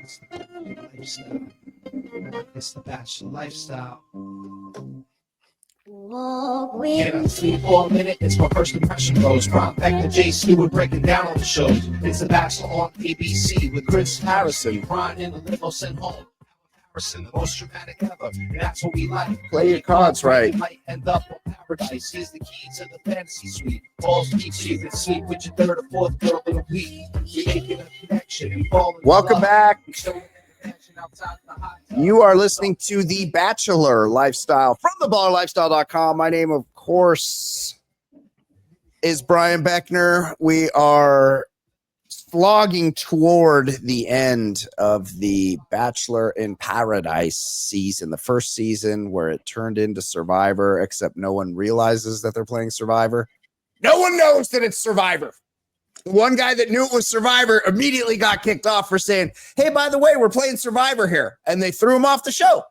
It's the Bachelor Lifestyle. It's the Bachelor Lifestyle. Can I sleep for a minute? It's my first impression goes. Ron Peck and Jay Stewart breaking down all the shows. It's the Bachelor on ABC with Chris Harrison. Ron in the limo sent home. The most dramatic ever. That's what we like. Play your cards right. You might end up on paradise. Here's the key to the fantasy suite. Balls deep so you can sleep with your third or fourth girl in a week. You're making a connection and falling. Welcome back. You are listening to the Bachelor Lifestyle from theballerlifestyle.com. My name, of course, is Brian Beckner. We are slogging toward the end of the Bachelor in Paradise season, the first season where it turned into Survivor, except no one realizes that they're playing Survivor. No one knows that it's Survivor. One guy that knew it was Survivor immediately got kicked off for saying, hey, by the way, we're playing Survivor here. And they threw him off the show.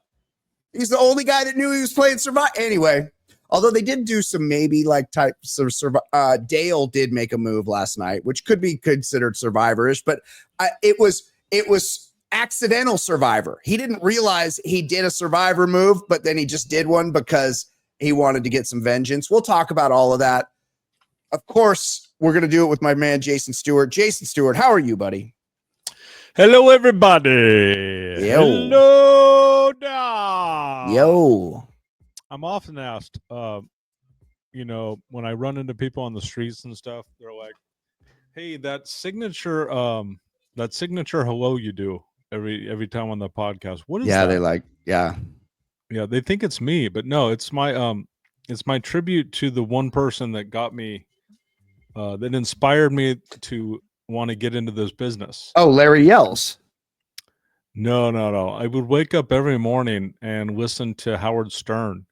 He's the only guy that knew he was playing Survivor. Anyway, although they did do some maybe like types of Dale did make a move last night, which could be considered Survivor-ish, but it was accidental Survivor. He didn't realize he did a Survivor move, but then he just did one because he wanted to get some vengeance. We'll talk about all of that. Of course, we're going to do it with my man, Jason Stewart. Jason Stewart, how are you, buddy? Hello, everybody. Yo. Hello, da. Yo. I'm often asked, when I run into people on the streets and stuff, they're like, hey, that signature hello you do every time on the podcast. What is that? Yeah, they like, yeah. Yeah, they think it's me, but no, it's my tribute to the one person that got me, that inspired me to want to get into this business. Oh, Larry Yells. No. I would wake up every morning and listen to Howard Stern.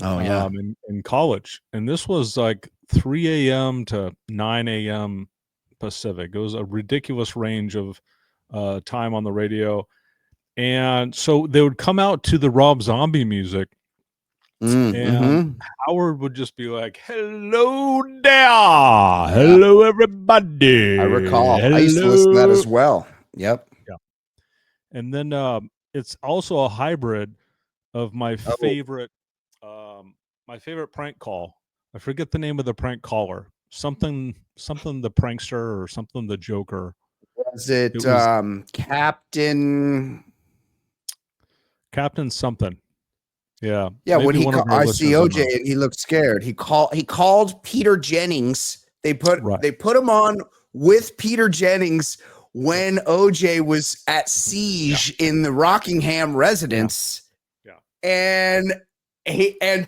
Oh, yeah. In college. And this was like 3 a.m. to 9 a.m. Pacific. It was a ridiculous range of time on the radio. And so they would come out to the Rob Zombie music. And Howard would just be like, hello there. Hello, everybody. I recall. Hello. I used to listen to that as well. Yep. Yeah. And then it's also a hybrid of my favorite prank call. I forget the name of the prank caller. Something the prankster or something the Joker. Was it Captain something? Yeah. Yeah, maybe when I see OJ and he looked scared. He called Peter Jennings. They put him on with Peter Jennings when OJ was at siege in the Rockingham residence. Yeah. And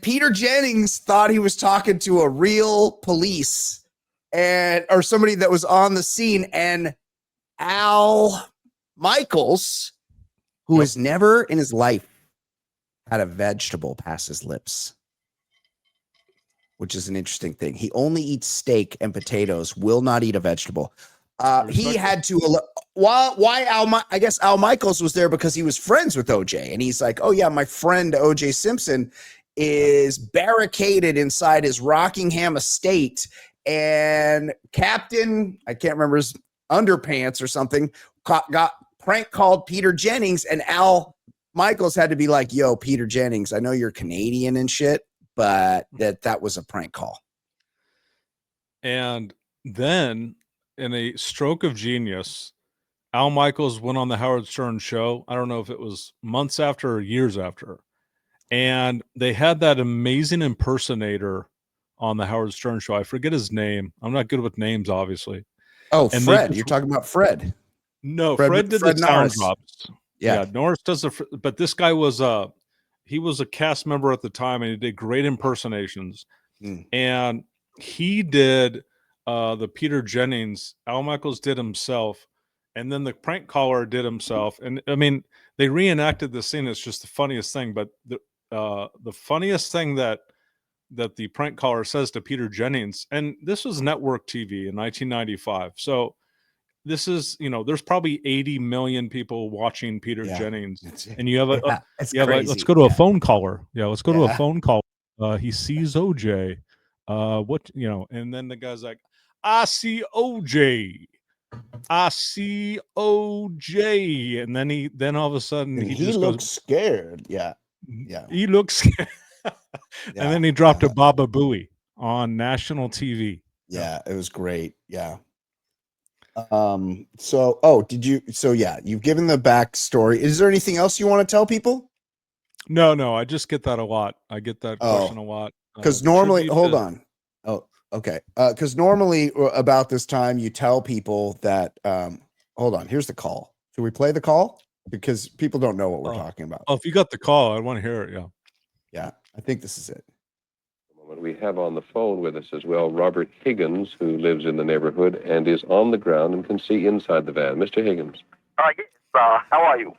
Peter Jennings thought he was talking to a real police or somebody that was on the scene. And Al Michaels, who has never in his life had a vegetable pass his lips, which is an interesting thing. He only eats steak and potatoes, will not eat a vegetable. He had to, I guess Al Michaels was there because he was friends with OJ. And he's like, oh yeah, my friend OJ Simpson is barricaded inside his Rockingham estate. And Captain, I can't remember his underpants or something, got prank called Peter Jennings, and Al Michaels had to be like, yo, Peter Jennings, I know you're Canadian and shit, but that was a prank call. And then in a stroke of genius, Al Michaels went on the Howard Stern show. I don't know if it was months after or years after. And they had that amazing impersonator on the Howard Stern show. I forget his name. I'm not good with names, obviously. Oh, and Fred. You're talking about Fred. No, Fred did the sound drops. Yeah, Norris does but this guy was he was a cast member at the time, and he did great impersonations. And he did the Peter Jennings, Al Michaels did himself, and then the prank caller did himself. And I mean, they reenacted the scene. It's just the funniest thing. But the funniest thing that the prank caller says to Peter Jennings, and this was network TV in 1995. So this is, there's probably 80 million people watching Peter Jennings, and you have let's go to a phone caller. Yeah, let's go to a phone call. He sees OJ. And then the guy's like, I see OJ. I see OJ, and then all of a sudden And he he just looks goes, scared. Yeah. he looks scared. And then he dropped a Baba Booey on national TV. Yeah, it was great. Yeah. You've given the backstory. Is there anything else you want to tell people? No, I just get that a lot. I get that question a lot. Because normally, hold on. Oh, okay. Because normally about this time, you tell people that, hold on, here's the call. Should we play the call? Because people don't know what we're talking about. Oh, if you got the call, I want to hear it. Yeah. Yeah, I think this is it. We have on the phone with us as well Robert Higgins, who lives in the neighborhood and is on the ground and can see inside the van. Mr. Higgins. Yes, how are you?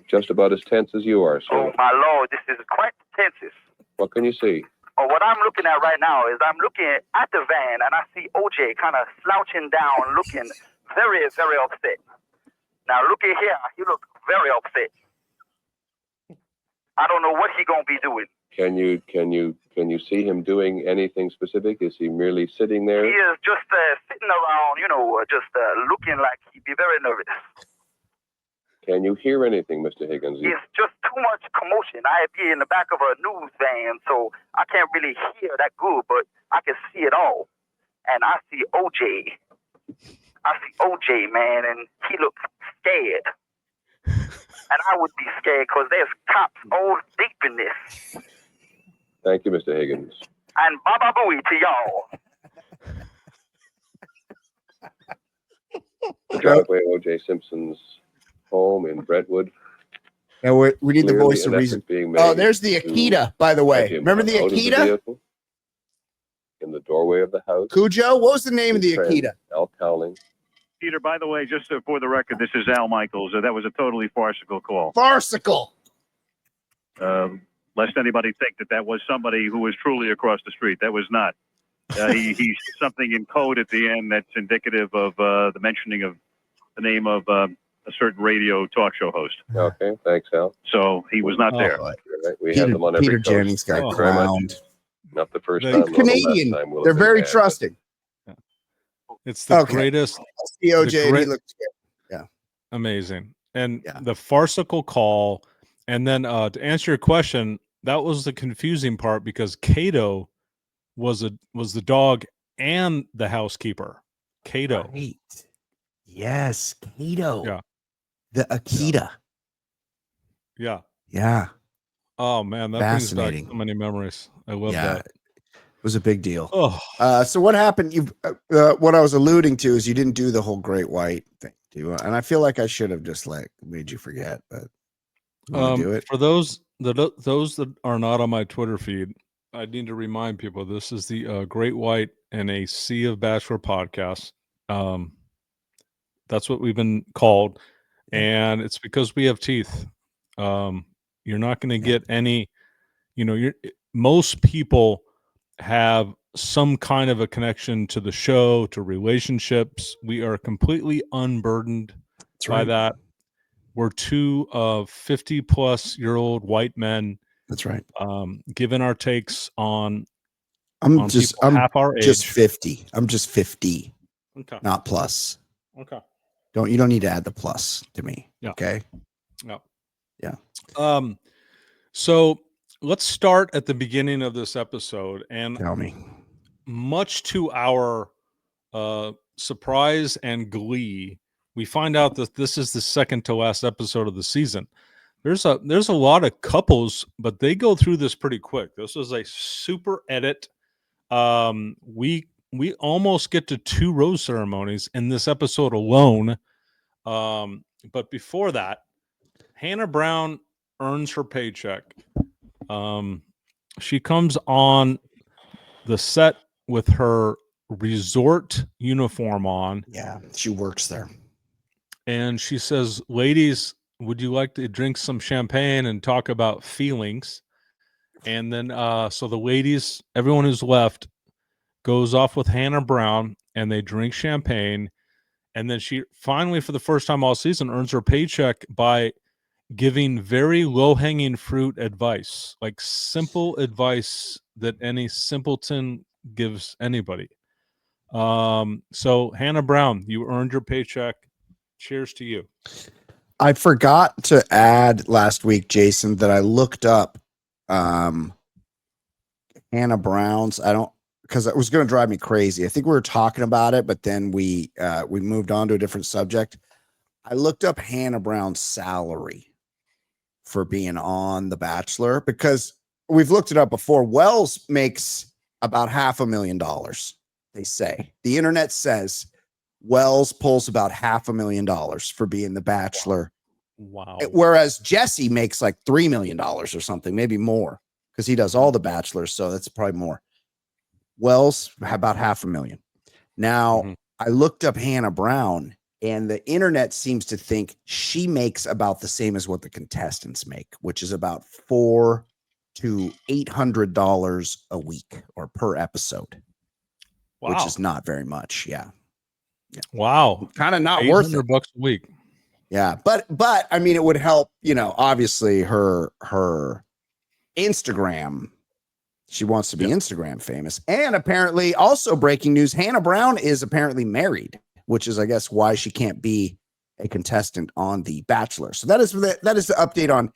Just about as tense as you are, sir. Oh, my Lord, this is quite tense. What can you see? Oh, what I'm looking at right now is I'm looking at the van, and I see OJ kind of slouching down, looking very, very upset. Now, look at here. He looks very upset. I don't know what he's going to be doing. Can you see him doing anything specific? Is he merely sitting there? He is just sitting around, just looking like he'd be very nervous. Can you hear anything, Mr. Higgins? It's just too much commotion. I be in the back of a news van, so I can't really hear that good, but I can see it all. And I see OJ. Man, and he looks scared. And I would be scared because there's cops all deep in this. Thank you, Mr. Higgins. And Baba Booey to y'all. Driveway O.J. Simpson's home in Brentwood. Now we need the voice of reason. Oh, there's the Akita, by the way. Remember the Akita? In the doorway of the house. Cujo? What was the name of the Akita? Al Cowling. Peter, by the way, just for the record, this is Al Michaels. That was a totally farcical call. Farcical. Lest anybody think that was somebody who was truly across the street. That was not. He said something in code at the end that's indicative of the mentioning of the name of a certain radio talk show host. Okay, thanks, Al. So he was not there. Right. We have them on every Peter coast. Jennings got crowned. Not the first He's time. Canadian. They're very trusting. It's the greatest. The OJ, he looks good. Yeah. Amazing. And the farcical call. And then to answer your question, that was the confusing part because Kato was the dog and the housekeeper. Kato. Right. Yes, Kato. Yeah. The Akita. Yeah. Yeah. Oh man, that brings back so many memories. I love that. It was a big deal. Oh. So what happened? What I was alluding to is you didn't do the whole Great White thing, and I feel like I should have just made you forget, but do it. For those that are not on my Twitter feed, I need to remind people this is the Great White and a Sea of Bachelor podcast. That's what we've been called, and it's because we have teeth. You're not going to get any. Most people have some kind of a connection to the show, to relationships. We are completely unburdened by that. We're two 50-plus-year-old white men. That's right. Giving our takes on. I'm half our age. Just 50. I'm just 50. Okay. Not plus. Okay. You don't need to add the plus to me. Yeah. Okay. No. Yeah. So let's start at the beginning of this episode, and tell me. Much to our surprise and glee, we find out that this is the second to last episode of the season. There's a lot of couples, but they go through this pretty quick. This was a super edit. We almost get to 2 rose ceremonies in this episode alone. But before that, Hannah Brown earns her paycheck. She comes on the set with her resort uniform on. Yeah, she works there. And she says, ladies, would you like to drink some champagne and talk about feelings? And then, so the ladies, everyone who's left, goes off with Hannah Brown and they drink champagne. And then she finally, for the first time all season, earns her paycheck by giving very low-hanging fruit advice, like simple advice that any simpleton gives anybody. So Hannah Brown, you earned your paycheck. Cheers to you. I forgot to add last week, Jason, that I looked up Hannah Brown's. Because it was going to drive me crazy. I think we were talking about it, but then we moved on to a different subject. I looked up Hannah Brown's salary for being on The Bachelor because we've looked it up before. Wells makes about $500,000. They say the internet says Wells pulls about $500,000 for being The Bachelor. Wow. Whereas Jesse makes like $3 million or something, maybe more, because he does all the Bachelors. So that's probably more. Wells about $500,000. Now I looked up Hannah Brown, and the internet seems to think she makes about the same as what the contestants make, which is about $400 to $800 a week or per episode. Wow. Which is not very much. Yeah. Wow. Kind of not worth it. $800 a week. Yeah. But I mean, it would help, obviously her Instagram. She wants to be Instagram famous. And apparently also breaking news, Hannah Brown is apparently married, which is, I guess, why she can't be a contestant on The Bachelor. So that is the update on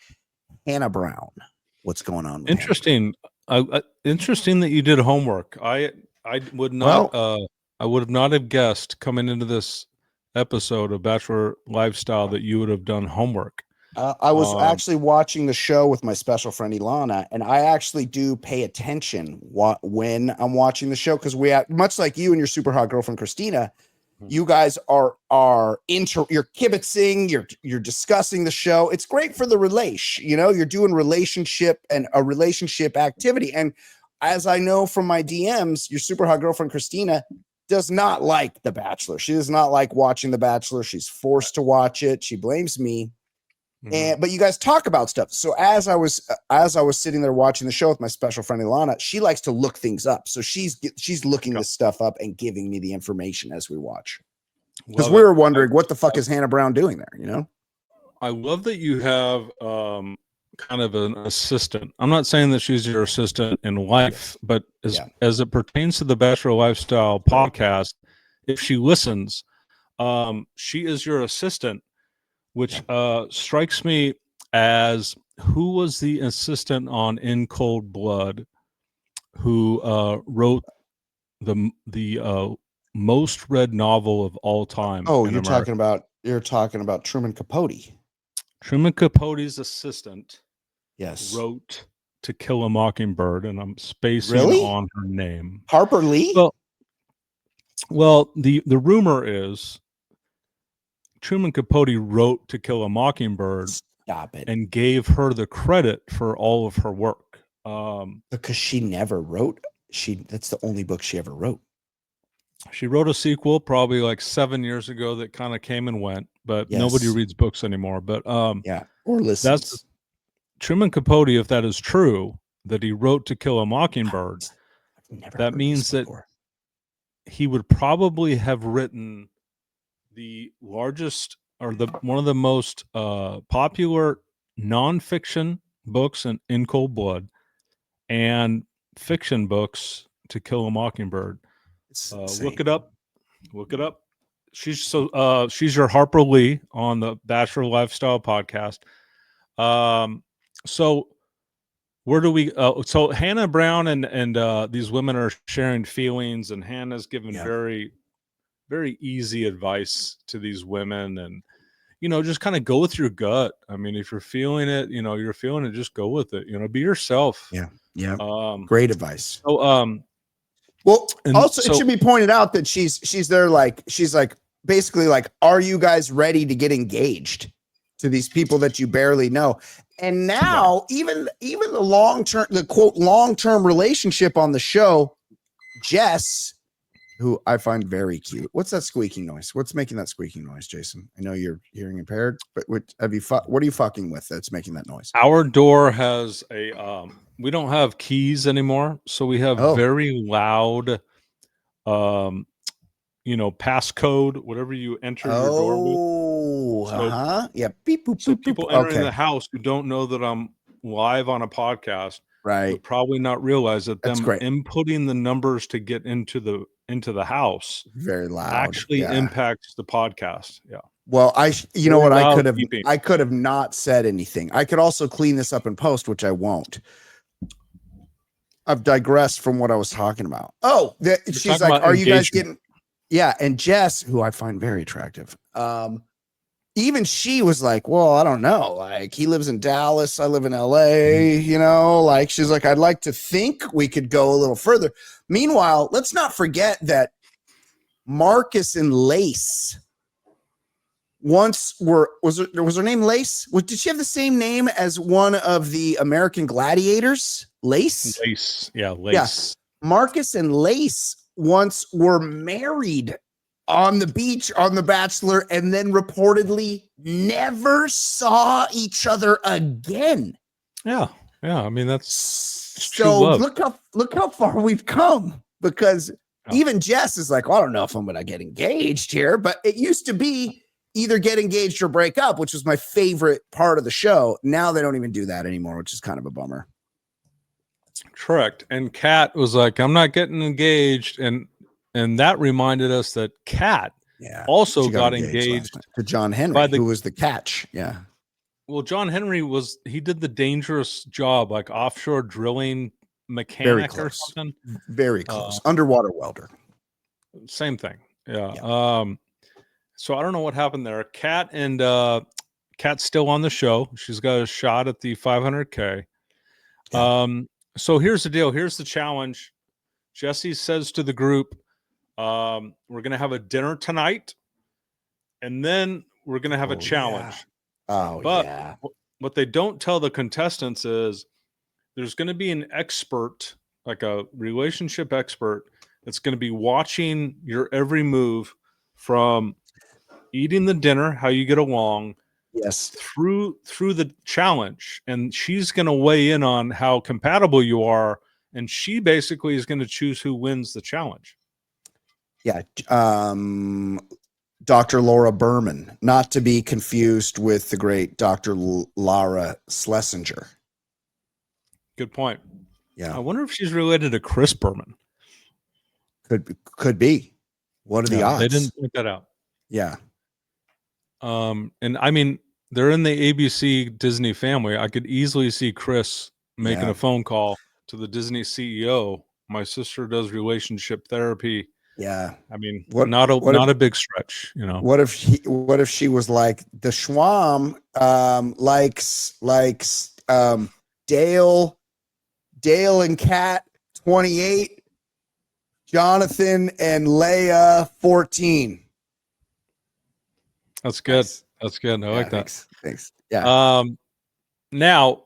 Hannah Brown. What's going on? Interesting. Interesting that you did homework. I would not. I would not have guessed coming into this episode of Bachelor Lifestyle that you would have done homework. I was actually watching the show with my special friend Ilana, and I actually do pay attention when I'm watching the show because much like you and your super hot girlfriend Christina, you guys you're kibitzing, you're discussing the show. It's great for the relation, you're doing relationship and a relationship activity. And as I know from my DMs, your super hot girlfriend Christina does not like The Bachelor. She does not like watching The Bachelor. She's forced to watch it. She blames me. But you guys talk about stuff. So as I was sitting there watching the show with my special friend Ilana, she likes to look things up. So she's looking this stuff up and giving me the information as we watch. Because we were wondering what the fuck is Hannah Brown doing there, I love that you have kind of an assistant. I'm not saying that she's your assistant in life, but as it pertains to the Bachelor Lifestyle podcast, if she listens, she is your assistant. Which strikes me as who was the assistant on In Cold Blood who wrote the most read novel of all time. Oh, you're talking about Truman Capote. Truman Capote's assistant wrote To Kill a Mockingbird, and I'm spacing on her name. Harper Lee? Well, the rumor is Truman Capote wrote To Kill a Mockingbird. Stop it. And gave her the credit for all of her work. Because she never wrote. That's the only book she ever wrote. She wrote a sequel probably like 7 years ago that kind of came and went, but nobody reads books anymore. But or listens. That's Truman Capote. If that is true, that he wrote To Kill a Mockingbird, that means that he would probably have written the largest or one of the most popular nonfiction books in Cold Blood and fiction books To Kill a Mockingbird. Look it up. She's your Harper Lee on the Bachelor Lifestyle podcast. So where do we so Hannah Brown and these women are sharing feelings, and Hannah's given very, very easy advice to these women, and just kind of go with your gut. I mean, if you're feeling it, just go with it. Be yourself. Yeah. Great advice. So it should be pointed out that she's there she's basically are you guys ready to get engaged to these people that you barely know? And now even the quote long-term relationship on the show, Jess, who I find very cute. What's that squeaking noise? What's making that squeaking noise, Jason? I know you're hearing impaired, but what are you fucking with that's making that noise? Our door has we don't have keys anymore, so we have very loud passcode, whatever you enter your door with. Yeah. Beep, boop, so boop, people boop. entering the house who don't know that I'm live on a podcast would probably not realize that them inputting the numbers to get into the into the house Very loud. actually impacts the podcast. Yeah. Well, you know what? Beeping. I could have not said anything. I could also clean this up in post, which I won't. I've digressed from what I was talking about. Oh, she's like, "Are you guys getting?" Yeah, and Jess, who I find very attractive, even she was like, "Well, I don't know. Like, he lives in Dallas, I live in LA. You know, like she's like, I'd like to think we could go a little further." Meanwhile, let's not forget that Marcus and Lace once was her name Lace? Did she have the same name as one of the American gladiators? Lace? Lace. Yeah, Lace. Yeah. Marcus and Lace once were married on the beach on The Bachelor and then reportedly never saw each other again. Yeah. Yeah. I mean, that's so look how far we've come, because even Jess is like, well, I don't know if I'm going to get engaged here, but it used to be either get engaged or break up, which was my favorite part of the show. Now they don't even do that anymore, which is kind of a bummer. Correct. And Kat was like, I'm not getting engaged. And that reminded us that Kat also got engaged to John Henry, who was the catch. Yeah. Well, John Henry he did the dangerous job, like offshore drilling mechanic or something. Very close. Underwater welder. Same thing. Yeah. So I don't know what happened there. Kat and Kat's still on the show. She's got a shot at the 500K. Yeah. So here's the deal. Here's the challenge. Jesse says to the group, we're going to have a dinner tonight, and then we're going to have a challenge. Yeah. But what they don't tell the contestants is there's going to be an expert, like a relationship expert, that's going to be watching your every move from eating the dinner, how you get along, through the challenge, and she's going to weigh in on how compatible you are, and she basically is going to choose who wins the challenge. Yeah, Dr. Laura Berman, not to be confused with the great Dr. Lara Schlesinger. Good point. Yeah, I wonder if she's related to Chris Berman. Could be. What are the odds? They didn't point that out. Yeah. And I mean, they're in the ABC Disney family. I could easily see Chris making a phone call to the Disney CEO. My sister does relationship therapy. Yeah. I mean, not a big stretch, you know. What if she was like, the Schwam likes Dale and Kat 28, Jonathan and Leia 14. That's good. Nice. That's good. I like that. Thanks. Yeah. Now,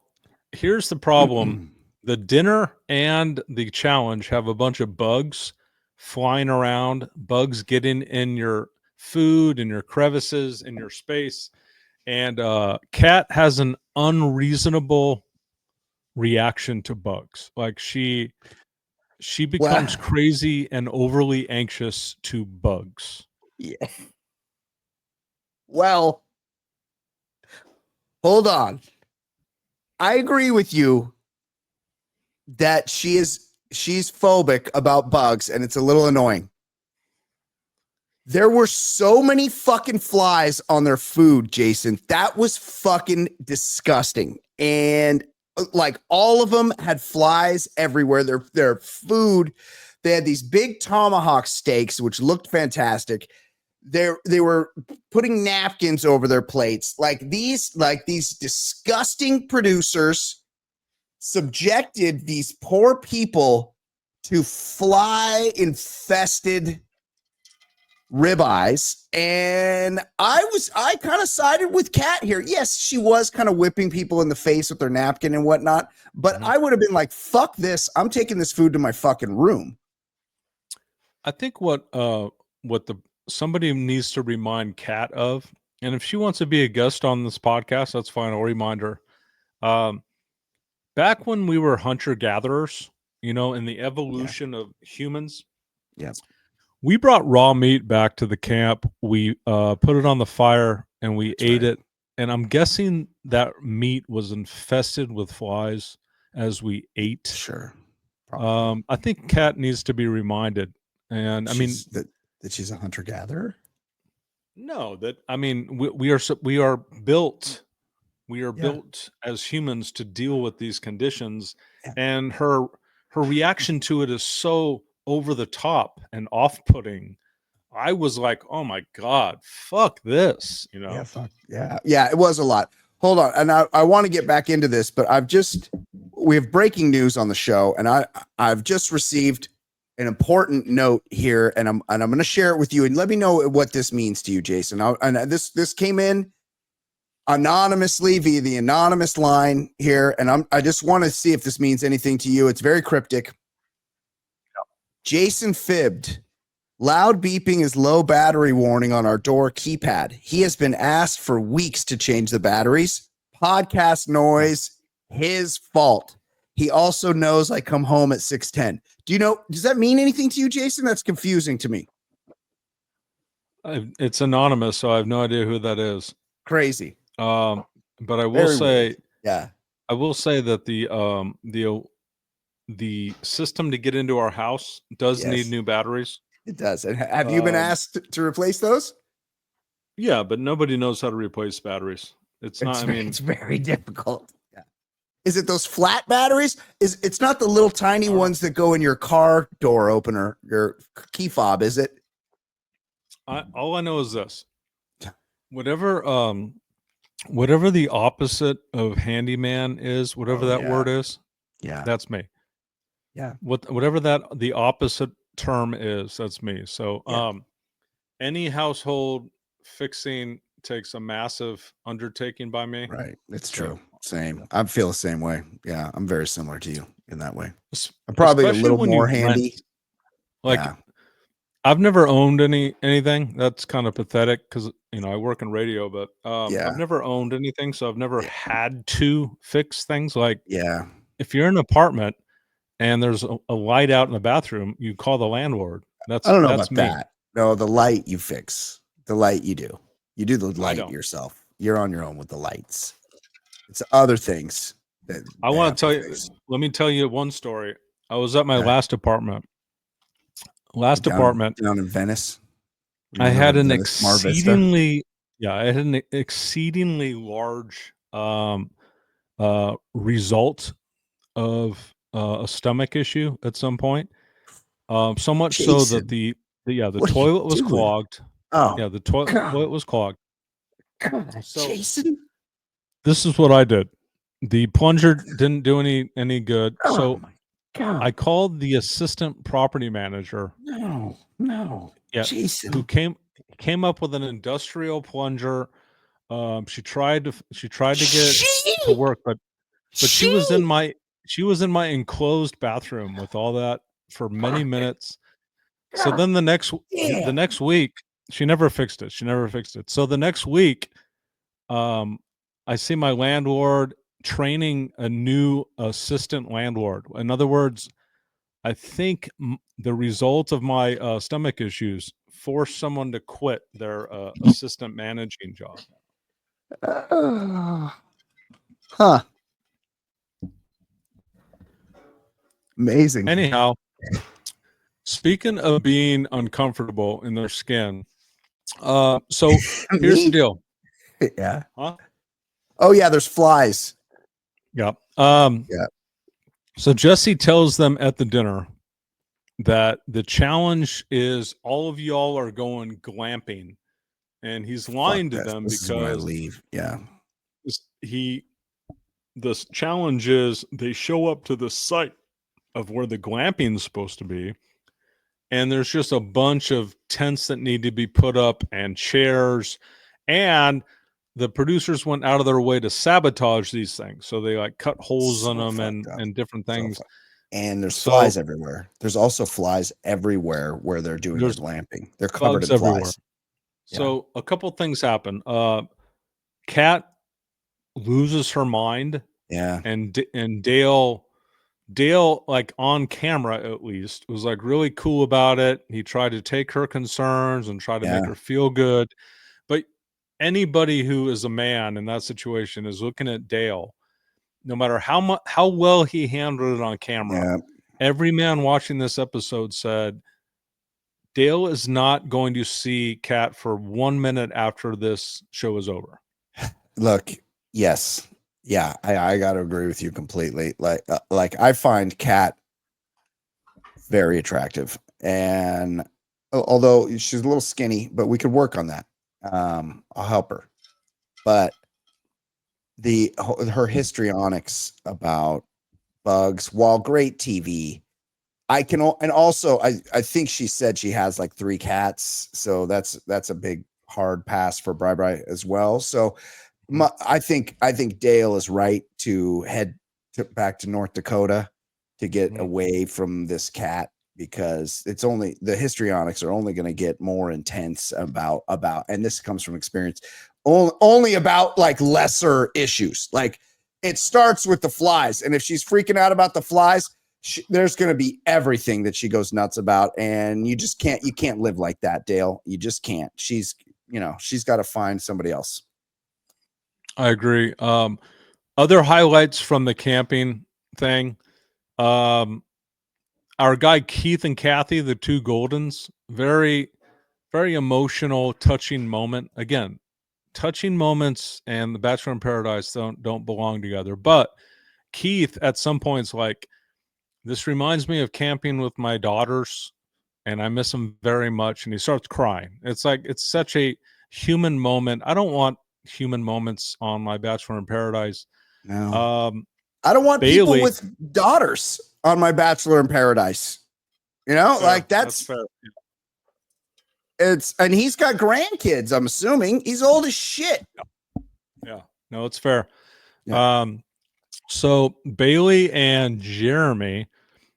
here's the problem. The dinner and the challenge have a bunch of bugs flying around, bugs getting in your food, in your crevices, in your space. And Kat has an unreasonable reaction to bugs. Like she becomes crazy and overly anxious to bugs. Yeah. Well, hold on. I agree with you that she's phobic about bugs, and it's a little annoying. There were so many fucking flies on their food, Jason. That was fucking disgusting. And like all of them had flies everywhere. Their food, they had these big tomahawk steaks, which looked fantastic. They were putting napkins over their plates. Like these disgusting producers subjected these poor people to fly infested ribeyes, and I kind of sided with Kat here. Yes, she was kind of whipping people in the face with their napkin and whatnot, but I would have been like, fuck this, I'm taking this food to my fucking room. I think what somebody needs to remind Kat of, and if she wants to be a guest on this podcast, that's fine. I'll remind her. Back when we were hunter-gatherers, you know, in the evolution of humans, we brought raw meat back to the camp. We put it on the fire and we ate it. And I'm guessing that meat was infested with flies as we ate. Sure. I think Kat needs to be reminded. And I mean, that she's a hunter gatherer. No, that I mean, we are built. We are built as humans to deal with these conditions, and her reaction to it is so over the top and off-putting. I was like, "Oh my god, fuck this!" You know? Yeah, fuck yeah. It was a lot. Hold on, and I want to get back into this, but we have breaking news on the show, and I've just received an important note here, and I'm going to share it with you, and let me know what this means to you, Jason. This came in anonymously via the anonymous line here, and I just want to see if this means anything to you. It's very cryptic. Jason fibbed. Loud beeping is low battery warning on our door keypad. He has been asked for weeks to change the batteries. Podcast noise, his fault. He also knows I come home at 6:10. Does that mean anything to you, Jason? That's confusing to me. It's anonymous, so I have no idea who that is. Crazy. But I will say, I will say that the system to get into our house does need new batteries. It does. And have you been asked to replace those? Yeah, but nobody knows how to replace batteries. It's very difficult. Yeah. Is it those flat batteries? It's not the little tiny ones that go in your car door opener, your key fob, is it? All I know is this. Whatever the opposite of handyman is, whatever that word is, that's me. Yeah. Whatever the opposite term is, that's me. So any household fixing takes a massive undertaking by me. Right. It's true. Same. I feel the same way. Yeah. I'm very similar to you in that way. I'm probably a little more handy. I've never owned anything. That's kind of pathetic because I work in radio, but I've never owned anything, so I've never had to fix things. Like if you're in an apartment and there's a light out in the bathroom, you call the landlord. I don't know about that. No, the light you fix. The light you do. You do the light yourself. You're on your own with the lights. It's other things that I want to tell you. Let me tell you one story. I was at my last apartment. Apartment down in Venice. I had an exceedingly large result of a stomach issue at some point. So much so that the toilet was clogged. Oh, yeah, the toilet was clogged. God, so, Jason, this is what I did. The plunger didn't do any good. So my God. I called the assistant property manager. No. Yeah, Jason, who came up with an industrial plunger. She tried to get it to work, but she was in my enclosed bathroom with all that for many minutes. So then the next week, she never fixed it. So the next week, I see my landlord training a new assistant landlord. In other words, I think the result of my stomach issues forced someone to quit their assistant managing job. Huh. Amazing. Anyhow, speaking of being uncomfortable in their skin, so here's the deal. Yeah. Huh? Oh yeah, there's flies. Yeah. So Jesse tells them at the dinner that the challenge is all of y'all are going glamping, and he's lying to them because I leave. Yeah. The challenge is they show up to the site of where the glamping is supposed to be, and there's just a bunch of tents that need to be put up and chairs, and the producers went out of their way to sabotage these things. So they cut holes in them and different things. And there's flies everywhere. There's also flies everywhere where they're doing the glamping. They're covered in flies. So a couple things happen. Kat loses her mind. Yeah. And Dale, on camera at least, was really cool about it. He tried to take her concerns and try to make her feel good. But anybody who is a man in that situation is looking at Dale. No matter how well he handled it on camera, every man watching this episode said Dale is not going to see Kat for 1 minute after this show is over. Look, yes. Yeah, I got to agree with you completely. Like I find Kat very attractive, and although she's a little skinny, but we could work on that. I'll help her. But her histrionics about Bugs, while great TV, I think she said she has like 3 cats, so that's a big hard pass for Bri as well. So I think Dale is right to head back to North Dakota to get away from this cat, because it's only the histrionics are only going to get more intense about, and this comes from experience, only about like lesser issues. Like it starts with the flies, and if she's freaking out about the flies, there's going to be everything that she goes nuts about, and you can't live like that, Dale. You just can't. She's got to find somebody else. I agree. Other highlights from the camping thing. Our guy Keith and Kathy, the 2 Goldens, very, very emotional, touching moment. Again, touching moments and The Bachelor in Paradise don't belong together. But Keith at some points like, this reminds me of camping with my daughters, and I miss them very much. And he starts crying. It's like, it's such a human moment. I don't want human moments on my Bachelor in Paradise. No. I don't want Bailey, people with daughters on my Bachelor in Paradise. Like that's fair. And he's got grandkids, I'm assuming. He's old as shit. Yeah. No, it's fair. Yeah. So Bailey and Jeremy.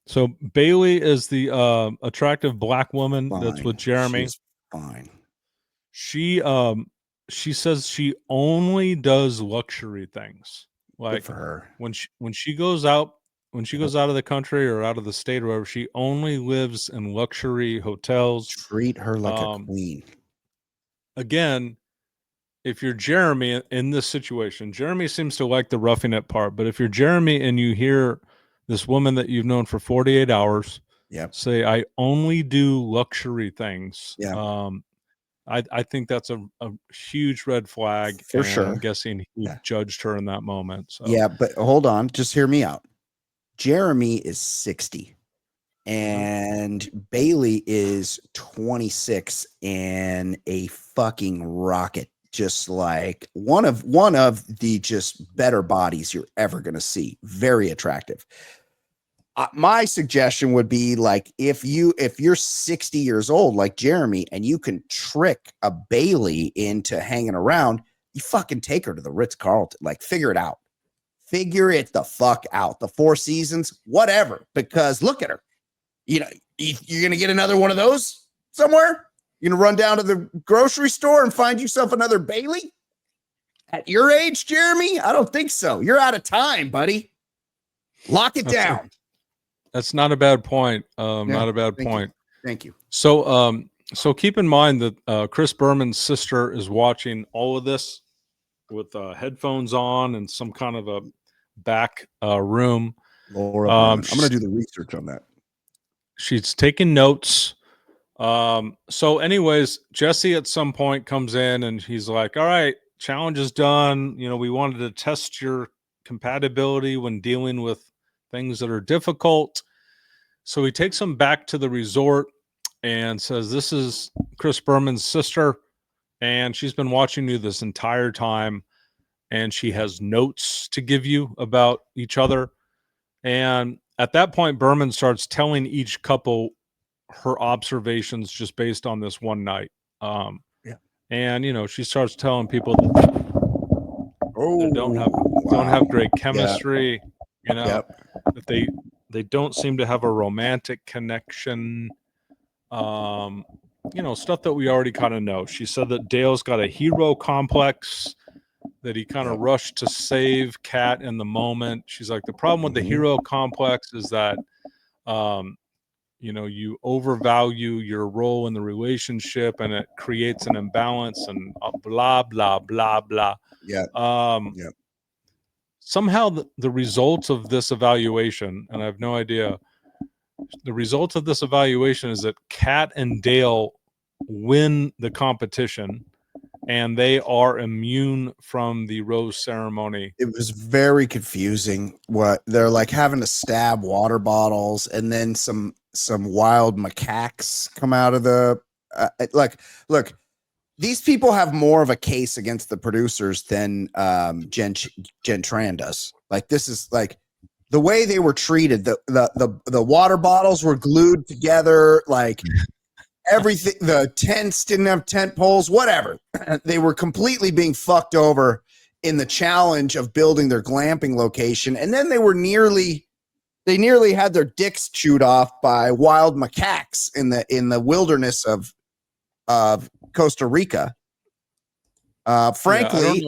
So Bailey is the attractive black woman that's with Jeremy. She's fine. She says she only does luxury things. Like good for her. When she goes out of the country or out of the state or wherever, she only lives in luxury hotels. Treat her like a queen. Again, if you're Jeremy in this situation, Jeremy seems to like the roughing it part, but if you're Jeremy and you hear this woman that you've known for 48 hours say, I only do luxury things. I think that's a huge red flag for sure. I'm guessing he judged her in that moment. So. Yeah, but hold on, just hear me out. Jeremy is 60 and Bailey is 26 and a fucking rocket, just like one of the just better bodies you're ever going to see. Very attractive. My suggestion would be like, if you're 60 years old like Jeremy and you can trick a Bailey into hanging around, you fucking take her to the Ritz-Carlton. Like, figure it out. Figure it the fuck out. The Four Seasons, whatever. Because look at her. You're going to get another one of those somewhere? You're going to run down to the grocery store and find yourself another Bailey? At your age, Jeremy? I don't think so. You're out of time, buddy. Lock it down. That's not a bad point. Not a bad point. Thank you. So, so keep in mind that Chris Berman's sister is watching all of this with headphones on and some kind of a back room. Laura, I'm going to do the research on that. She's taking notes. So anyways, Jesse at some point comes in and he's like, all right, challenge is done. We wanted to test your compatibility when dealing with things that are difficult. So he takes him back to the resort and says, this is Chris Berman's sister, and she's been watching you this entire time, and she has notes to give you about each other. And at that point, Berman starts telling each couple her observations just based on this one night. And she starts telling people that don't have great chemistry. That they don't seem to have a romantic connection. Stuff that we already kind of know. She said that Dale's got a hero complex, that he kind of rushed to save Kat in the moment. She's like, the problem with the hero complex is that you overvalue your role in the relationship and it creates an imbalance and blah blah blah blah. Somehow the results of this evaluation, and I have no idea, The result of this evaluation is that Kat and Dale win the competition, and they are immune from the rose ceremony. It was very confusing. What they're like having to stab water bottles, and then some wild macaques come out of the look. These people have more of a case against the producers than Jen Tran does. Like, this is like the way they were treated. The water bottles were glued together. Like, everything. The tents didn't have tent poles. Whatever. They were completely being fucked over in the challenge of building their glamping location, and then they nearly had their dicks chewed off by wild macaques in the wilderness of Costa Rica. Frankly,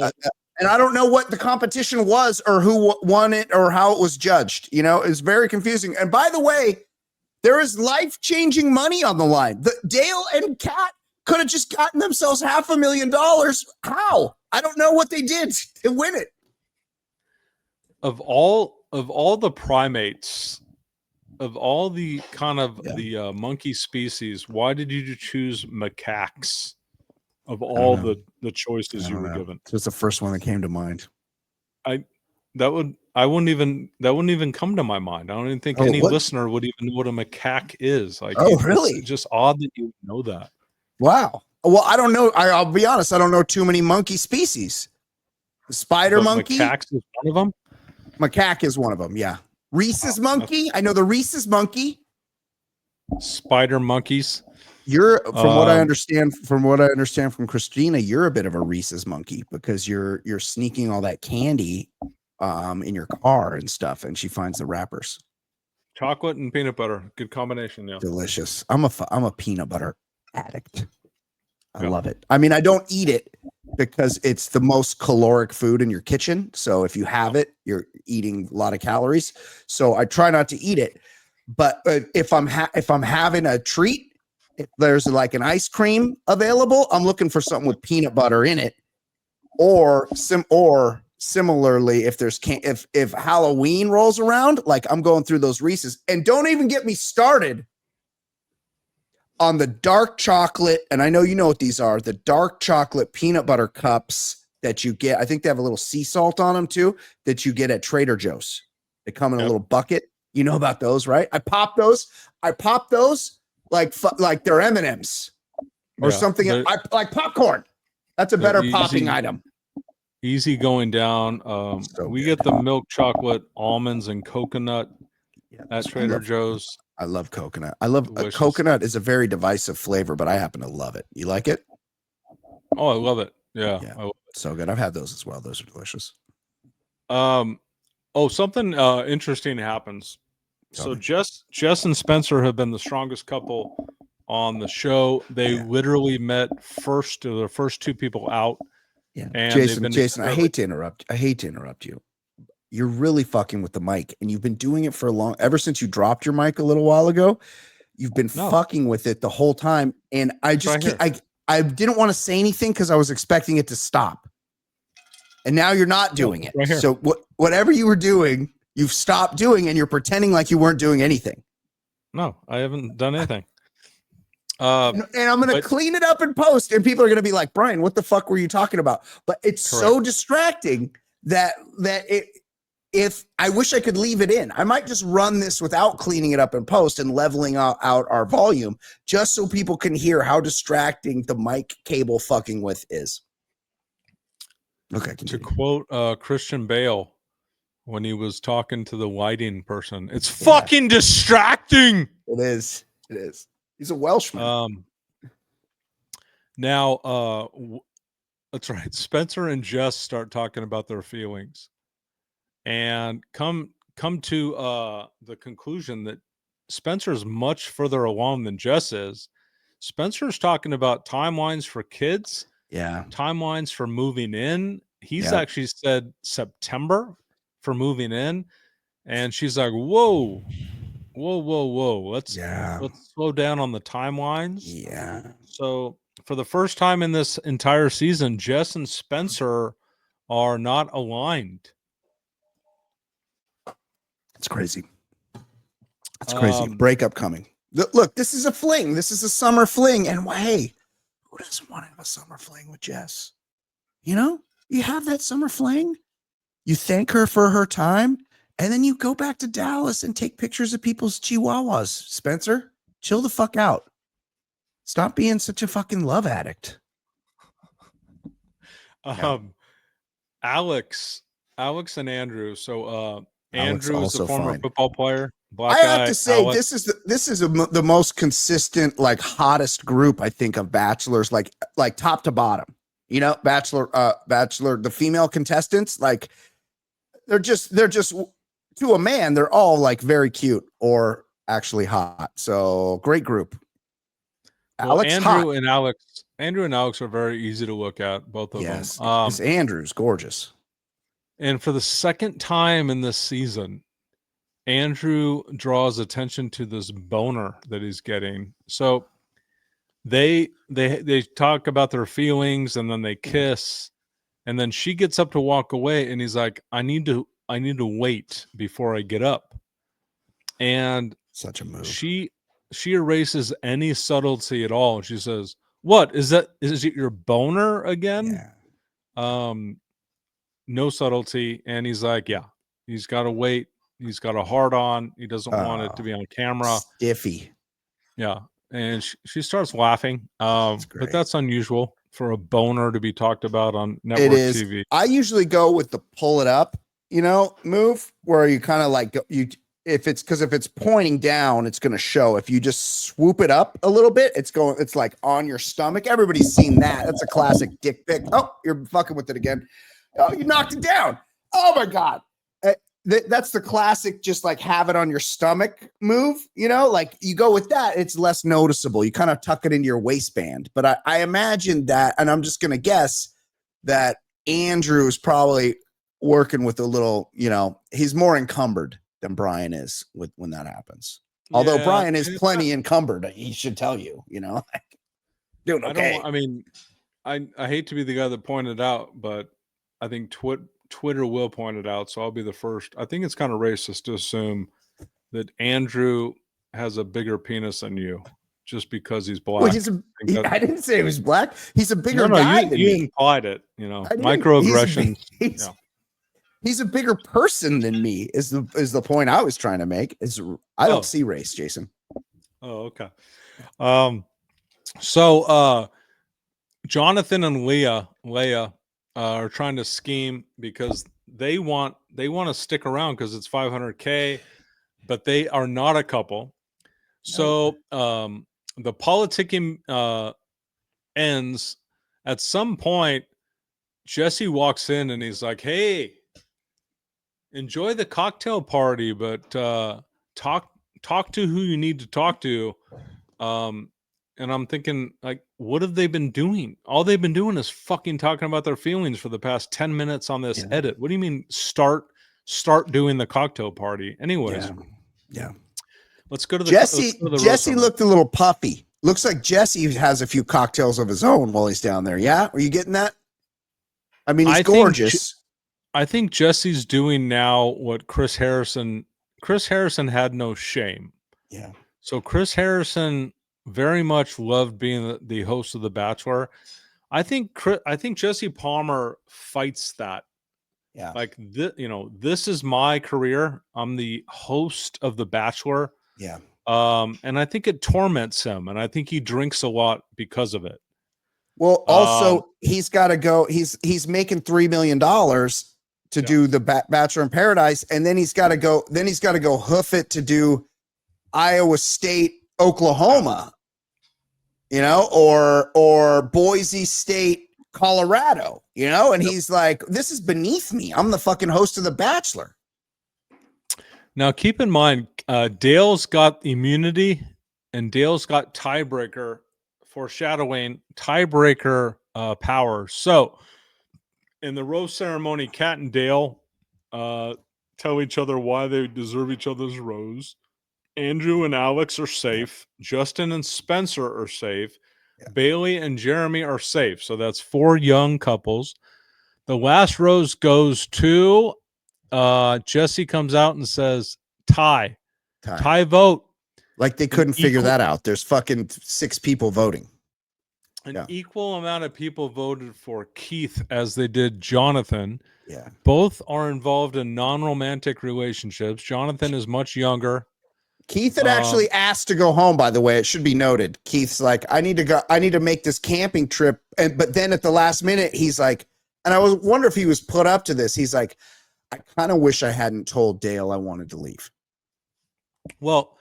and I don't know what the competition was or who won it or how it was judged. It's very confusing. And by the way, there is life-changing money on the line. Dale and Kat could have just gotten themselves $500,000. How? I don't know what they did to win it. Of all the primates, of all the kind of the monkey species, why did you choose macaques of all the choices you were given? It's the first one that came to mind. That wouldn't even come to my mind. I don't even think any listener would even know what a macaque is. Like, really? It's just odd that you know that. Wow. Well, I don't know. I'll be honest. I don't know too many monkey species. The spider monkey. Macaques is one of them. Macaque is one of them. Yeah. Rhesus monkey. I know the rhesus monkey. Spider monkeys. You're from what I understand from Christina, you're a bit of a rhesus monkey because you're sneaking all that candy in your car and stuff, and she finds the wrappers. Chocolate and peanut butter, good combination. Yeah, delicious. I'm a peanut butter addict. I love it. I mean, I don't eat it because it's the most caloric food in your kitchen. So if you have it, you're eating a lot of calories. So I try not to eat it. But if I'm having a treat, if there's like an ice cream available, I'm looking for something with peanut butter in it. Or similarly, if Halloween rolls around, like I'm going through those Reese's. And don't even get me started on the dark chocolate, and I know you know what these are, the dark chocolate peanut butter cups that you get. I think they have a little sea salt on them too, that you get at Trader Joe's. They come in a little bucket. You know about those, right? I pop those like they're M&Ms or something. Like popcorn. That's a better popping item. Easy going down. We get the milk chocolate, almonds, and coconut at Trader Joe's. I love coconut. Coconut is a very divisive flavor, but I happen to love it. You like it? Oh, I love it. Yeah. So good. I've had those as well. Those are delicious. Something interesting happens. So Jess and Spencer have been the strongest couple on the show. They literally met first. They're the first two people out. Yeah. And Jason, I hate to interrupt you. You're really fucking with the mic, and you've been doing it for ever since you dropped your mic a little while ago. You've been fucking with it the whole time, and I just I didn't want to say anything because I was expecting it to stop, and now you're not doing it. So whatever you were doing, you've stopped doing, and you're pretending like you weren't doing anything. No, I haven't done anything. And I'm going to clean it up in post, and people are going to be like, Brian, what the fuck were you talking about? But it's so distracting that if I wish I could leave it in, I might just run this without cleaning it up in post and leveling out our volume just so people can hear how distracting the mic cable fucking with is. Okay. To quote Christian Bale when he was talking to the lighting person, it's fucking distracting. It is. He's a Welshman. Now, that's right. Spencer and Jess start talking about their feelings. And come to the conclusion that Spencer's much further along than Jess is. Spencer's talking about timelines for kids, timelines for moving in. He's actually said September for moving in, and she's like, whoa. Let's slow down on the timelines. Yeah. So for the first time in this entire season, Jess and Spencer are not aligned. It's crazy. That's crazy. Breakup coming. Look, this is a fling. This is a summer fling. And hey, who doesn't want to have a summer fling with Jess? You know, you have that summer fling. You thank her for her time. And then you go back to Dallas and take pictures of people's chihuahuas. Spencer, chill the fuck out. Stop being such a fucking love addict. Alex and Andrew. So Andrew is a former fine. football player. I have to say, Alex. this is the most consistent, like hottest group I think of bachelors, like top to bottom. You know, bachelor, the female contestants, like they're just to a man, they're all like very cute or actually hot. So great group. Well, Andrew and Alex are very easy to look at, both of them. Yes, Andrew's gorgeous. And for the second time in this season, Andrew draws attention to this boner that he's getting. So they talk about their feelings, and then they kiss, and then she gets up to walk away, and he's like, I need to wait before I get up. And such a move. She erases any subtlety at all. She says, "What is that? Is it your boner again?" Yeah. No subtlety. And he's like, yeah, he's got to wait. He's got a hard on. He doesn't want it to be on camera. Stiffy. Yeah. And she starts laughing. But that's unusual for a boner to be talked about on network TV. I usually go with the pull it up, move, where you kind of like if it's pointing down, it's going to show. If you just swoop it up a little bit, it's like on your stomach. Everybody's seen that. That's a classic dick pic. Oh, you're fucking with it again. Oh, you knocked it down. Oh my God. That's the classic, just like have it on your stomach move, like you go with that. It's less noticeable. You kind of tuck it into your waistband. But I imagine that, and I'm just going to guess that Andrew is probably working with a little, he's more encumbered than Brian is when that happens. Yeah, although Brian is plenty encumbered, he should tell you, doing okay. I hate to be the guy that pointed out, but I think Twitter will point it out, so I'll be the first. I think it's kind of racist to assume that Andrew has a bigger penis than you just because he's black. Well, I didn't say he was black. He's a bigger guy than me. You implied it, microaggressions. He's a bigger person than me is the point I was trying to make. I don't see race, Jason. Oh, okay. So Jonathan and Leah are trying to scheme because they want to stick around because it's $500K, but they are not a couple. So the politicking ends at some point. Jesse walks in and he's like, "Hey, enjoy the cocktail party, but talk to who you need to talk to." And I'm thinking, like, what have they been doing? All they've been doing is fucking talking about their feelings for the past 10 minutes on this edit. What do you mean start doing the cocktail party? Anyways. Yeah. Let's go to the Jesse looked a little puffy. Looks like Jesse has a few cocktails of his own while he's down there. Yeah? Are you getting that? I mean, he's gorgeous. I think Jesse's doing now what Chris Harrison had no shame. Yeah. So Chris Harrison very much loved being the host of The Bachelor. I think Jesse Palmer fights that. Yeah. Like this is my career. I'm the host of The Bachelor. Yeah. And I think it torments him, and I think he drinks a lot because of it. Well, also he's got to go. He's making $3 million to do the Bachelor in Paradise, and then he's got to go. Then he's got to go hoof it to do Iowa State, Oklahoma, or Boise State, Colorado, and he's like, this is beneath me. I'm the fucking host of The Bachelor. Now, keep in mind, Dale's got immunity and Dale's got tiebreaker, foreshadowing tiebreaker power. So in the rose ceremony, Kat and Dale tell each other why they deserve each other's rose. Andrew and Alex are safe. Justin and Spencer are safe. Yeah. Bailey and Jeremy are safe. So that's 4 young couples. The last rose goes to Jesse comes out and says, tie. Tie vote. Like they couldn't figure that out. There's fucking 6 people voting. An equal amount of people voted for Keith as they did Jonathan. Yeah. Both are involved in non-romantic relationships. Jonathan is much younger. Keith had actually asked to go home, by the way. It should be noted. Keith's like, I need to go. I need to make this camping trip. But then at the last minute, he's like, and I was wonder if he was put up to this. He's like, I kind of wish I hadn't told Dale I wanted to leave. Well,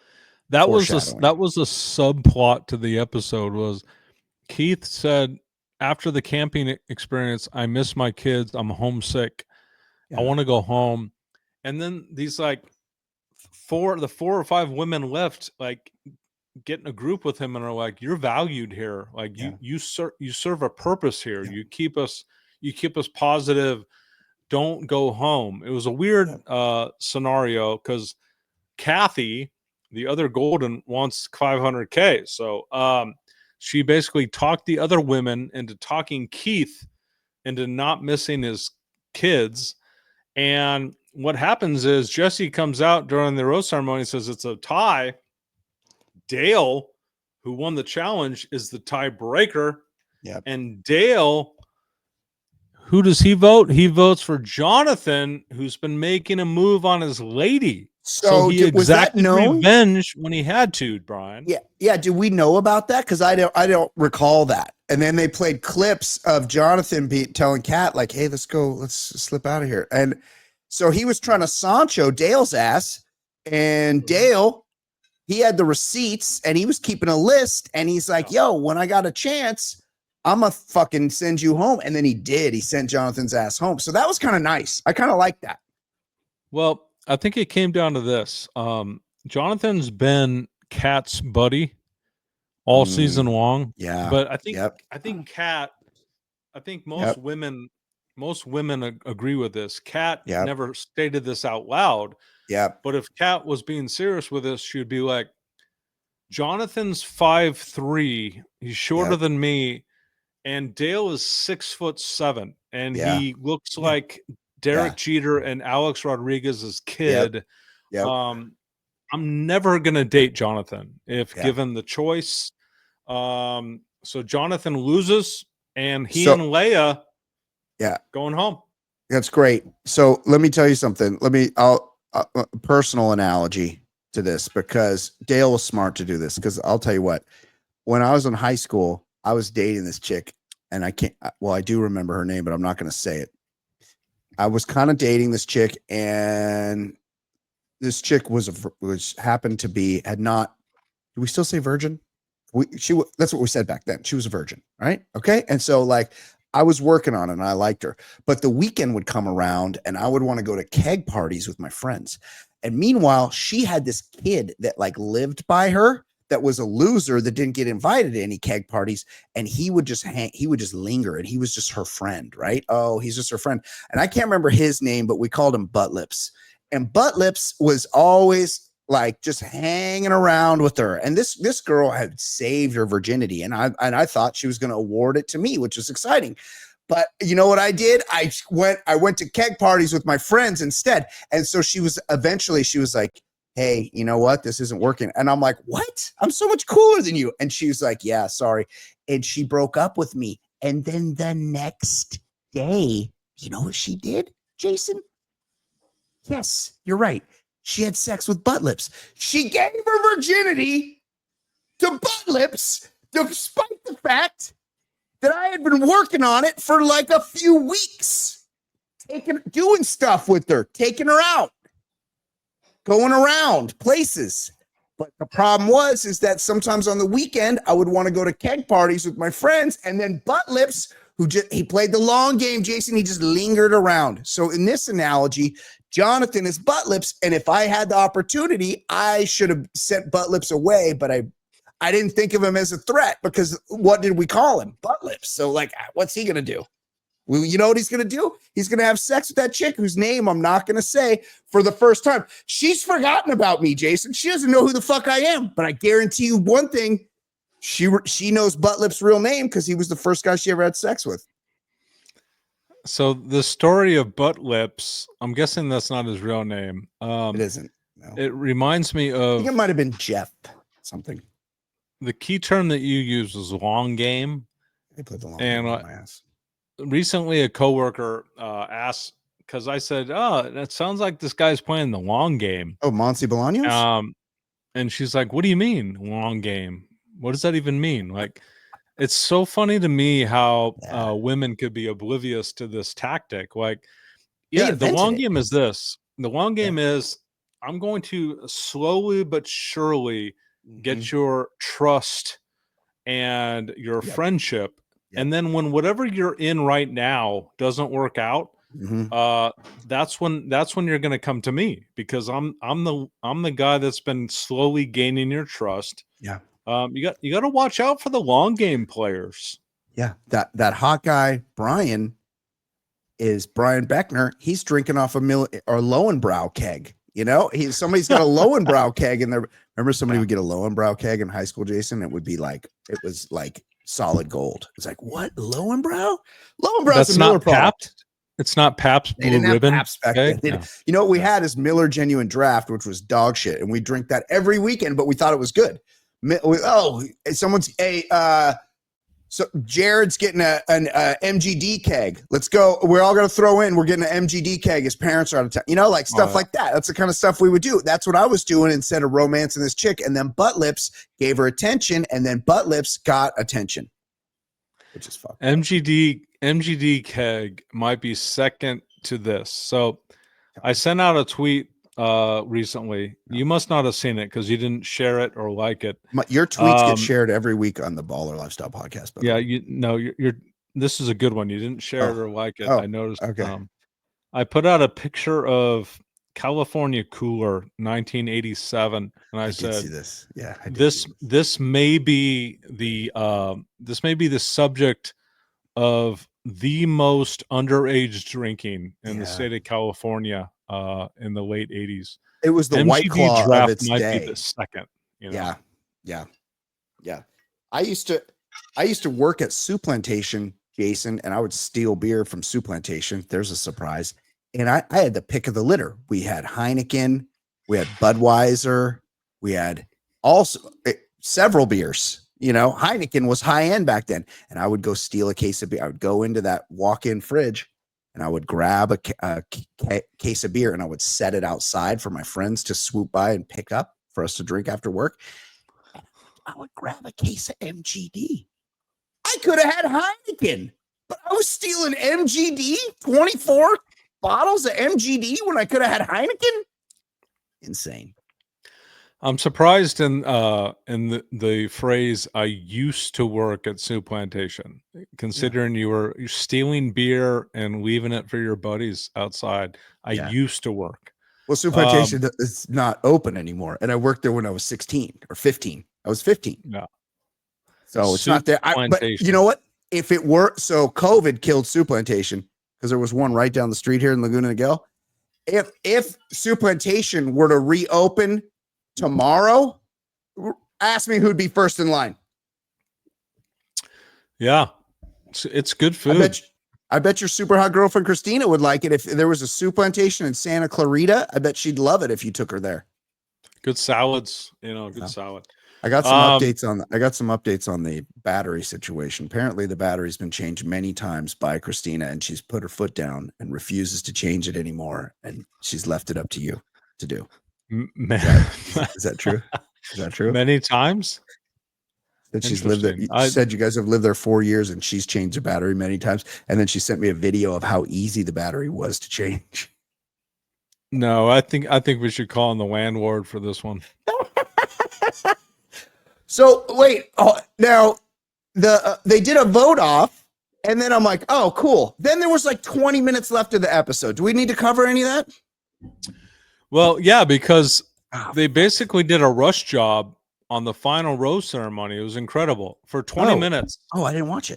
that was a subplot to the episode. Was Keith said after the camping experience, I miss my kids. I'm homesick. Yeah. I want to go home. And then these like 4 or 5 women left, like get in a group with him and are like, you're valued here. Like you serve a purpose here. You keep us positive. Don't go home. It was a weird scenario because Kathy, the other Golden, wants $500K. So she basically talked the other women into talking Keith into not missing his kids. And what happens is Jesse comes out during the rose ceremony and says it's a tie. Dale, who won the challenge, is the tiebreaker. Yep. And Dale, who does he vote? He votes for Jonathan, who's been making a move on his lady. So he exacted revenge when he had to, Brian. Yeah. Do we know about that? Because I don't recall that. And then they played clips of Jonathan telling Kat, like, hey, let's go, let's slip out of here. And so he was trying to Sancho Dale's ass, and Dale, he had the receipts and he was keeping a list, and he's like, yo, when I got a chance, I'm gonna fucking send you home. And then he did. He sent Jonathan's ass home. So that was kind of nice. I kind of like that. Well, I think it came down to this. Jonathan's been Kat's buddy all season long. Yeah. But I think Kat, I think most women agree with this. Kat never stated this out loud. Yeah. But if Kat was being serious with this, she would be like, Jonathan's 5'3", he's shorter than me, and Dale is 6'7", and he looks like Derek Jeter and Alex Rodriguez's kid. Yep. I'm never gonna date Jonathan if given the choice. So Jonathan loses, and he and Leia going home. That's great. So let me tell you something. I'll a personal analogy to this, because Dale was smart to do this. Because I'll tell you what, when I was in high school, I was dating this chick, and I do remember her name, but I'm not going to say it. I was kind of dating this chick, and this chick happened to be, do we still say virgin? That's what we said back then. She was a virgin, right? Okay. And so like I was working on it and I liked her, but the weekend would come around and I would want to go to keg parties with my friends. And meanwhile, she had this kid that like lived by her that was a loser that didn't get invited to any keg parties. And he would just linger, and he was just her friend, right? Oh, he's just her friend. And I can't remember his name, but we called him Butt Lips. And Butt Lips was always like just hanging around with her. And this girl had saved her virginity. And I thought she was going to award it to me, which was exciting. But you know what I did? I went to keg parties with my friends instead. And so she was like, hey, you know what? This isn't working. And I'm like, what? I'm so much cooler than you. And she was like, yeah, sorry. And she broke up with me. And then the next day, you know what she did, Jason? Yes, you're right. She had sex with Butt Lips. She gave her virginity to Butt Lips, despite the fact that I had been working on it for like a few weeks, doing stuff with her, taking her out, going around places. But the problem is that sometimes on the weekend, I would want to go to keg parties with my friends, and then Butt Lips, he played the long game, Jason, he just lingered around. So in this analogy, Jonathan is Butt Lips, and if I had the opportunity, I should have sent Butt Lips away, but I didn't think of him as a threat, because what did we call him? Butt Lips. So like, what's he going to do? Well, you know what he's going to do? He's going to have sex with that chick whose name I'm not going to say for the first time. She's forgotten about me, Jason. She doesn't know who the fuck I am, but I guarantee you one thing. She knows Butt Lips' real name because he was the first guy she ever had sex with. So the story of Butt Lips, I'm guessing that's not his real name. It isn't. No. It reminds me I of think it might have been Jeff something. the key term that you used was long game. They put the long And game on my ass. recently a coworker asked, because I said, "Oh, that sounds like this guy's playing the long game." Oh, Monty Bolaños? And she's like, "What do you mean long game? What does that even mean?" Like, it's so funny to me how women could be oblivious to this tactic. Like, They the invented long it. game is this. The long game is I'm going to slowly but surely get your trust and your friendship. And then when whatever you're in right now doesn't work out, that's when you're going to come to me, because I'm the guy that's been slowly gaining your trust. Yeah. You got to watch out for the long game players. Yeah. That hot guy, Brian Beckner. He's drinking off a Lowenbrow keg. You know, somebody's got a Lowenbrow keg in there. Remember somebody would get a Lowenbrow keg in high school, Jason? It would be like, it was like solid gold. It's like, what? Lowenbrow? Lowenbrow's a Miller product. It's not Pabst They Blue didn't have Ribbon. Pabst back Okay? then. You know what we had is Miller Genuine Draft, which was dog shit, and we drink that every weekend, but we thought it was good. So Jared's getting an MGD keg. Let's go. We're all going to throw in. We're getting an MGD keg. His parents are out of town. You know, like stuff like that. That's the kind of stuff we would do. That's what I was doing instead of romancing this chick. And then Butt Lips gave her attention, and then Butt Lips got attention, which is fucked. MGD keg might be second to this. So I sent out a tweet recently. You must not have seen it because you didn't share it or like it. Your tweets get shared every week on the Baller Lifestyle podcast. Yeah, you're this is a good one. You didn't share it or like it. I noticed. Okay. I put out a picture of California Cooler 1987, and I said, see this. Yeah, this may be the subject of the most underage drinking in the state of California in the late 80s. It was the MGD White Claw draft of its might day. be the second. You know? Yeah. I used to work at Soup Plantation, Jason, and I would steal beer from Soup Plantation. There's a surprise. And I had the pick of the litter. We had Heineken, we had Budweiser, we had also several beers. You know, Heineken was high end back then. And I would go steal a case of beer. I would go into that walk-in fridge and I would grab a case of beer and I would set it outside for my friends to swoop by and pick up for us to drink after work. I would grab a case of MGD. I could have had Heineken, but I was stealing MGD, 24 bottles of MGD when I could have had Heineken. Insane. I'm surprised in the phrase "I used to work at Soup Plantation," considering you're stealing beer and leaving it for your buddies outside. I used to work. Well, Soup Plantation is not open anymore, and I worked there when I was 16 or 15. I was 15. No, so it's not there. But you know what? If it were so, COVID killed Soup Plantation because there was one right down the street here in Laguna Niguel. If Soup Plantation were to reopen tomorrow, ask me who'd be first in line. Yeah, it's good food. I bet your super hot girlfriend Christina would like it if there was a Soup Plantation in Santa Clarita. I bet she'd love it if you took her there. Good salads, good salad. I got some updates on the battery situation. Apparently, the battery's been changed many times by Christina, and she's put her foot down and refuses to change it anymore. And she's left it up to you to do. Is that true? Is that true? Many times. That she's lived there. She said you guys have lived there 4 years, and she's changed the battery many times. And then she sent me a video of how easy the battery was to change. No, I think we should call on the landlord for this one. So wait, now they did a vote off, and then I'm like, oh, cool. Then there was like 20 minutes left of the episode. Do we need to cover any of that? Well, yeah, because they basically did a rush job on the final rose ceremony. It was incredible. For 20 minutes. Oh, I didn't watch it.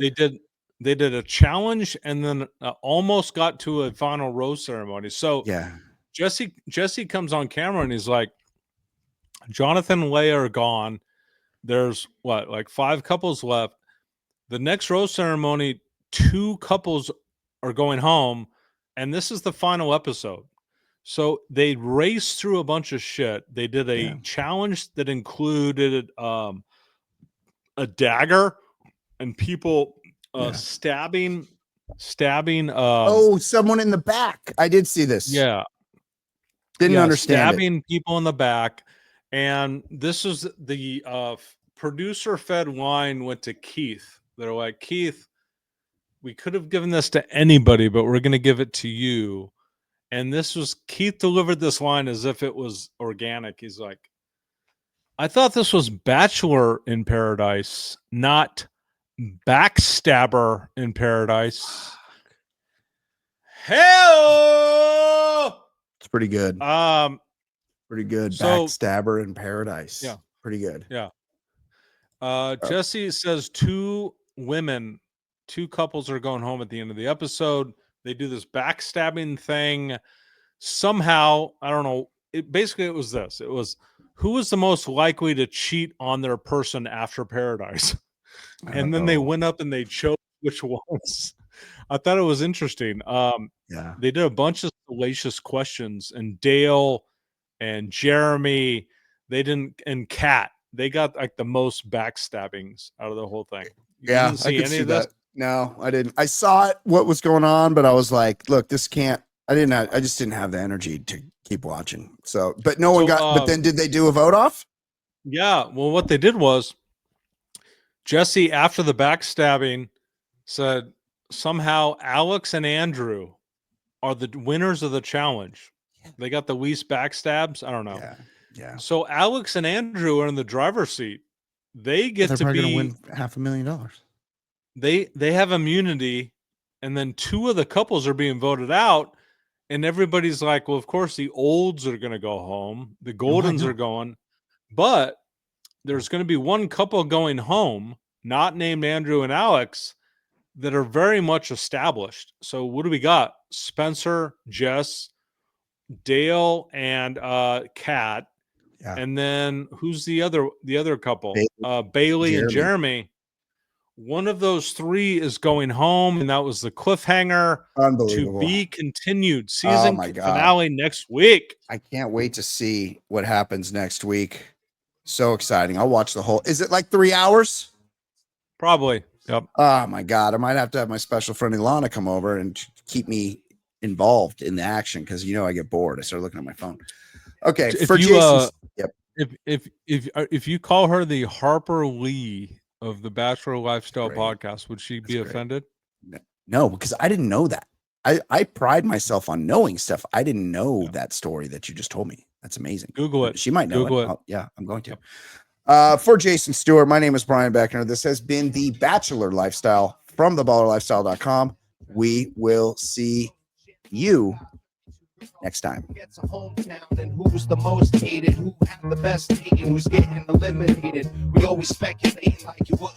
They did a challenge and then almost got to a final rose ceremony. So yeah, Jesse comes on camera and he's like, Jonathan and Leia are gone. There's like 5 couples left. The next rose ceremony, 2 couples are going home, and this is the final episode. So they raced through a bunch of shit. They did a challenge that included a dagger and people stabbing. Someone in the back. I did see this. Yeah. Didn't understand stabbing people in the back. And this is the producer fed line went to Keith. They're like, Keith, we could have given this to anybody, but we're going to give it to you. And this was Keith delivered this line as if it was organic. He's like, I thought this was Bachelor in Paradise, not Backstabber in Paradise. Hell, it's pretty good. Pretty good. So, Backstabber in Paradise. Yeah, pretty good. Yeah. Jesse says two couples are going home at the end of the episode. They do this backstabbing thing. Somehow, I don't know. It was this. It was who was the most likely to cheat on their person after Paradise. And then they went up and they chose which ones. I thought it was interesting. They did a bunch of salacious questions, and Dale and Jeremy, and Kat, they got like the most backstabbings out of the whole thing. You didn't see any of this? No, I didn't. I saw what was going on, but I was like, look, this can't. I just didn't have the energy to keep watching. So, but no one got. But then, did they do a vote off? Yeah. Well, what they did was Jesse, after the backstabbing, said somehow Alex and Andrew are the winners of the challenge. They got the least backstabs. I don't know. Yeah. So Alex and Andrew are in the driver's seat. They get to be going to win $500,000. They have immunity, and then two of the couples are being voted out, and everybody's like, well, of course the olds are going to go home. The Goldens are going, but there's going to be one couple going home, not named Andrew and Alex, that are very much established. So what do we got? Spencer, Jess, Dale, and Kat. Yeah. And then who's the other couple? Bailey and Jeremy. One of those three is going home, and that was the cliffhanger. Unbelievable. To be continued. Season finale next week. I can't wait to see what happens next week. So exciting. I'll watch the whole. Is it like 3 hours? Probably. Yep. Oh my God. I might have to have my special friend Ilana come over and keep me involved in the action, because I get bored. I start looking at my phone. Okay. If you call her the Harper Lee of the Bachelor Lifestyle podcast, would she be offended? No, because I didn't know that. I pride myself on knowing stuff. I didn't know that story that you just told me. That's amazing. Google it. She might know Google it. Yeah, I'm going to. For Jason Stewart, my name is Brian Beckner. This has been the Bachelor Lifestyle from theballerlifestyle.com. We will see you next time. Gets a hometown, and who's the most hated, who have the best hating, who's getting eliminated. We always speculate like you would